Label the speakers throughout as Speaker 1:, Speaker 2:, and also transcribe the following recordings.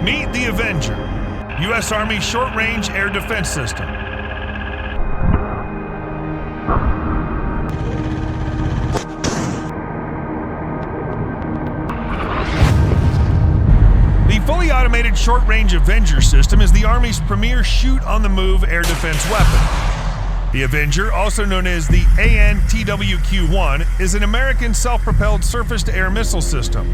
Speaker 1: Meet the Avenger, U.S. Army Short-Range Air Defense System. The fully automated Short-Range Avenger system is the Army's premier shoot-on-the-move air defense weapon. The Avenger, also known as the TWQ-1, is an American self-propelled surface-to-air missile system.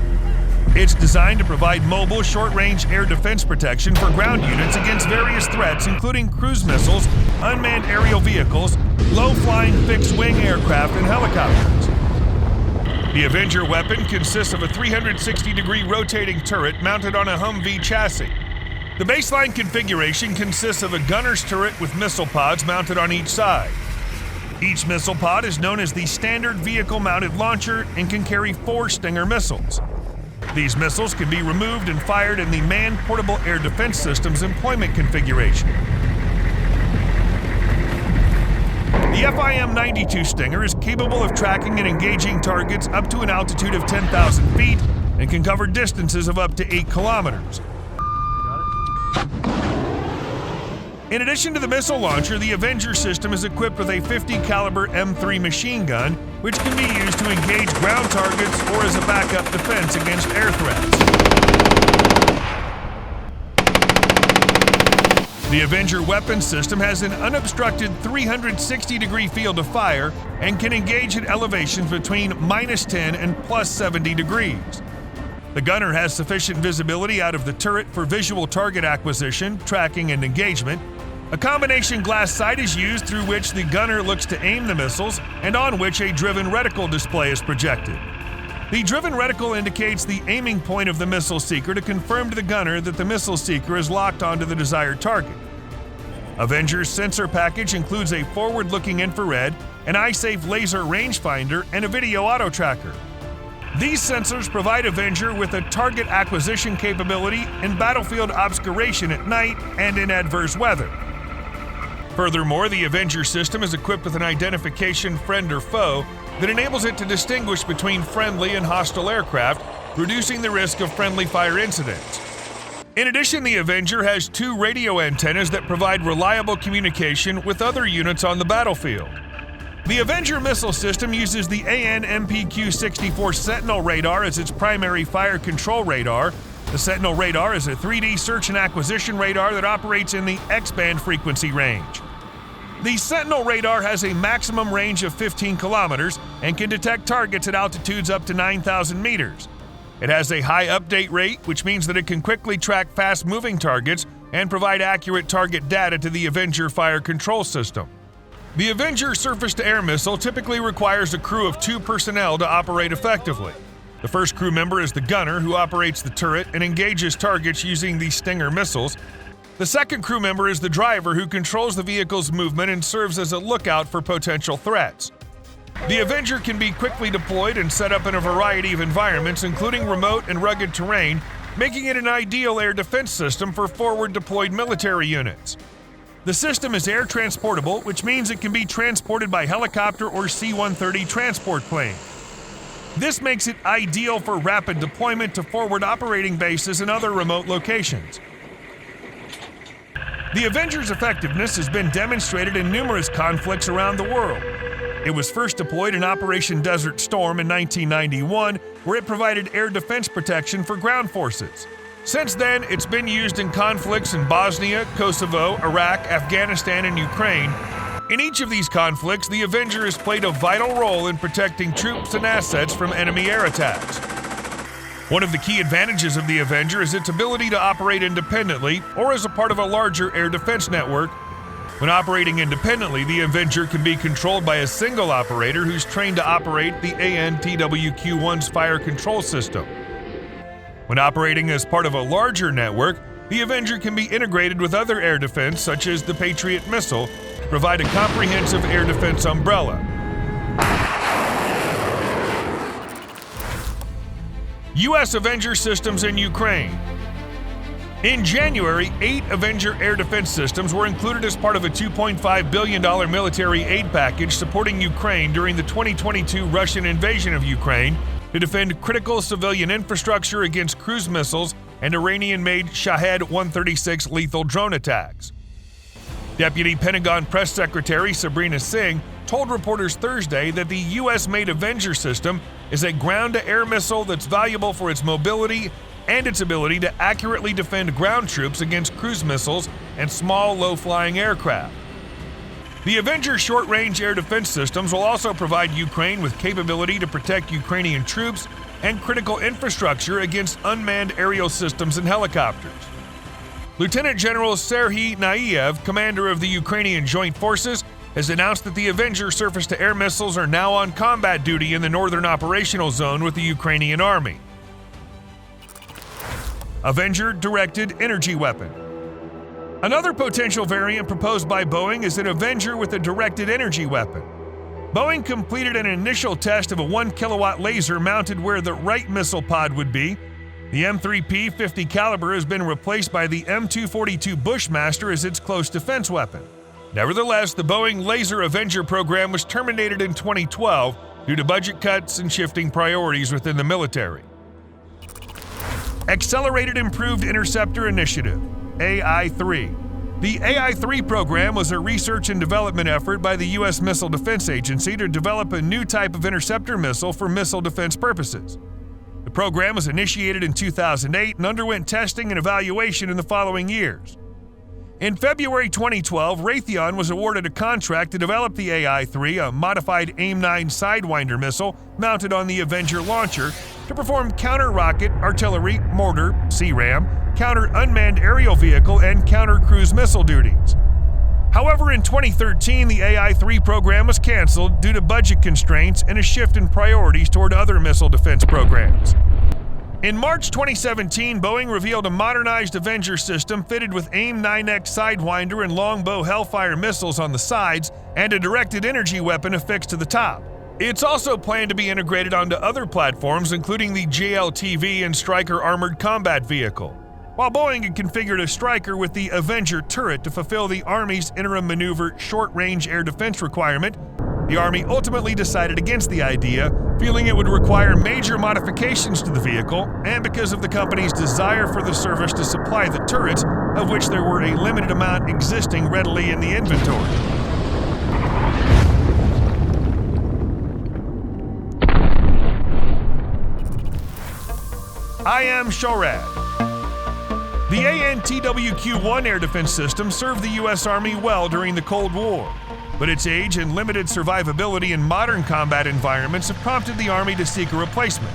Speaker 1: It's designed to provide mobile, short-range air defense protection for ground units against various threats, including cruise missiles, unmanned aerial vehicles, low-flying fixed-wing aircraft, and helicopters. The Avenger weapon consists of a 360-degree rotating turret mounted on a Humvee chassis. The baseline configuration consists of a gunner's turret with missile pods mounted on each side. Each missile pod is known as the Standard Vehicle-Mounted Launcher and can carry 4 Stinger missiles. These missiles can be removed and fired in the Manned Portable Air Defense System's employment configuration. The FIM-92 Stinger is capable of tracking and engaging targets up to an altitude of 10,000 feet and can cover distances of up to 8 kilometers. In addition to the missile launcher, the Avenger system is equipped with a .50 caliber M3 machine gun, which can be used to engage ground targets or as a backup defense against air threats. The Avenger weapon system has an unobstructed 360-degree field of fire and can engage at elevations between -10 and +70 degrees. The gunner has sufficient visibility out of the turret for visual target acquisition, tracking, and engagement. A combination glass sight is used through which the gunner looks to aim the missiles and on which a driven reticle display is projected. The driven reticle indicates the aiming point of the missile seeker to confirm to the gunner that the missile seeker is locked onto the desired target. Avenger's sensor package includes a forward-looking infrared, an eye-safe laser rangefinder, and a video auto tracker. These sensors provide Avenger with a target acquisition capability and battlefield obscuration at night and in adverse weather. Furthermore, the Avenger system is equipped with an identification friend or foe that enables it to distinguish between friendly and hostile aircraft, reducing the risk of friendly fire incidents. In addition, the Avenger has 2 radio antennas that provide reliable communication with other units on the battlefield. The Avenger missile system uses the AN/MPQ-64 Sentinel radar as its primary fire control radar. The Sentinel radar is a 3D search and acquisition radar that operates in the X-band frequency range. The Sentinel radar has a maximum range of 15 kilometers and can detect targets at altitudes up to 9,000 meters. It has a high update rate, which means that it can quickly track fast-moving targets and provide accurate target data to the Avenger fire control system. The Avenger surface-to-air missile typically requires a crew of 2 personnel to operate effectively. The first crew member is the gunner, who operates the turret and engages targets using the Stinger missiles. The second crew member is the driver, who controls the vehicle's movement and serves as a lookout for potential threats. The Avenger can be quickly deployed and set up in a variety of environments, including remote and rugged terrain, making it an ideal air defense system for forward-deployed military units. The system is air transportable, which means it can be transported by helicopter or C-130 transport plane. This makes it ideal for rapid deployment to forward operating bases and other remote locations. The Avenger's effectiveness has been demonstrated in numerous conflicts around the world. It was first deployed in Operation Desert Storm in 1991, where it provided air defense protection for ground forces. Since then, it's been used in conflicts in Bosnia, Kosovo, Iraq, Afghanistan, and Ukraine. In each of these conflicts, the Avenger has played a vital role in protecting troops and assets from enemy air attacks. One of the key advantages of the Avenger is its ability to operate independently or as a part of a larger air defense network. When operating independently, the Avenger can be controlled by a single operator who's trained to operate the AN/TWQ-1's fire control system. When operating as part of a larger network, the Avenger can be integrated with other air defense, such as the Patriot missile, to provide a comprehensive air defense umbrella. U.S. Avenger systems in Ukraine. In January, 8 Avenger air defense systems were included as part of a $2.5 billion military aid package supporting Ukraine during the 2022 Russian invasion of Ukraine to defend critical civilian infrastructure against cruise missiles and Iranian-made Shahed-136 lethal drone attacks. Deputy Pentagon Press Secretary Sabrina Singh told reporters Thursday that the U.S.-made Avenger system is a ground-to-air missile that's valuable for its mobility and its ability to accurately defend ground troops against cruise missiles and small, low-flying aircraft. The Avenger short-range air defense systems will also provide Ukraine with capability to protect Ukrainian troops and critical infrastructure against unmanned aerial systems and helicopters. Lieutenant General Serhiy Naiev, commander of the Ukrainian Joint Forces, has announced that the Avenger surface-to-air missiles are now on combat duty in the Northern Operational Zone with the Ukrainian Army. Avenger directed energy weapon. Another potential variant proposed by Boeing is an Avenger with a directed energy weapon. Boeing completed an initial test of a 1-kilowatt laser mounted where the right missile pod would be. The M3P 50 caliber has been replaced by the M242 Bushmaster as its close defense weapon. Nevertheless, the Boeing Laser Avenger program was terminated in 2012 due to budget cuts and shifting priorities within the military. Accelerated Improved Interceptor Initiative, AI-3. The AI-3 program was a research and development effort by the U.S. Missile Defense Agency to develop a new type of interceptor missile for missile defense purposes. The program was initiated in 2008 and underwent testing and evaluation in the following years. In February 2012, Raytheon was awarded a contract to develop the AI-3, a modified AIM-9 Sidewinder missile mounted on the Avenger launcher, to perform counter-rocket, artillery, mortar, CRAM, counter-unmanned aerial vehicle, and counter-cruise missile duties. However, in 2013, the AI-3 program was canceled due to budget constraints and a shift in priorities toward other missile defense programs. In March 2017, Boeing revealed a modernized Avenger system fitted with AIM-9X Sidewinder and Longbow Hellfire missiles on the sides and a directed energy weapon affixed to the top. It's also planned to be integrated onto other platforms, including the JLTV and Stryker armored combat vehicle. While Boeing had configured a Stryker with the Avenger turret to fulfill the Army's interim maneuver short-range air defense requirement, the Army ultimately decided against the idea, feeling it would require major modifications to the vehicle, and because of the company's desire for the service to supply the turrets, of which there were a limited amount existing readily in the inventory. M-SHORAD. The TWQ-1 air defense system served the U.S. Army well during the Cold War, but its age and limited survivability in modern combat environments have prompted the Army to seek a replacement.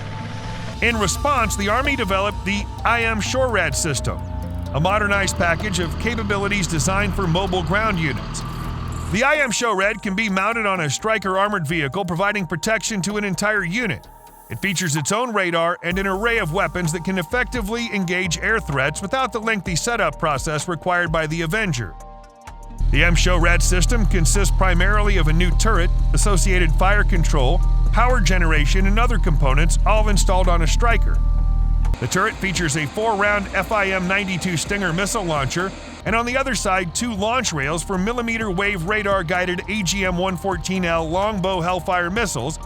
Speaker 1: In response, the Army developed the M-SHORAD system, a modernized package of capabilities designed for mobile ground units. The M-SHORAD can be mounted on a Stryker armored vehicle, providing protection to an entire unit. It features its own radar and an array of weapons that can effectively engage air threats without the lengthy setup process required by the Avenger. The M-SHORAD system consists primarily of a new turret, associated fire control, power generation, and other components, all installed on a Stryker. The turret features a 4-round FIM-92 Stinger missile launcher, and on the other side, 2 launch rails for millimeter-wave radar-guided AGM-114L Longbow Hellfire missiles,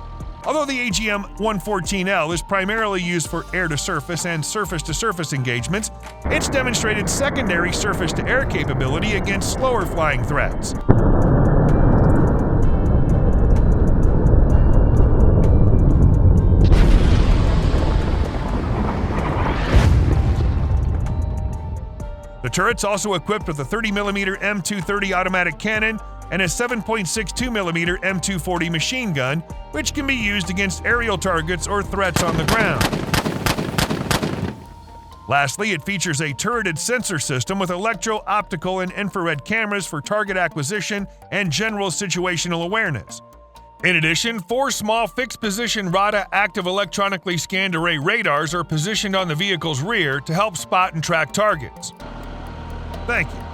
Speaker 1: although the AGM-114L is primarily used for air-to-surface and surface-to-surface engagements. It's demonstrated secondary surface-to-air capability against slower-flying threats. The turret's also equipped with a 30mm M230 automatic cannon and a 7.62mm M240 machine gun, which can be used against aerial targets or threats on the ground. Lastly, it features a turreted sensor system with electro-optical and infrared cameras for target acquisition and general situational awareness. In addition, 4 small fixed-position RADA active electronically scanned array radars are positioned on the vehicle's rear to help spot and track targets. Thank you.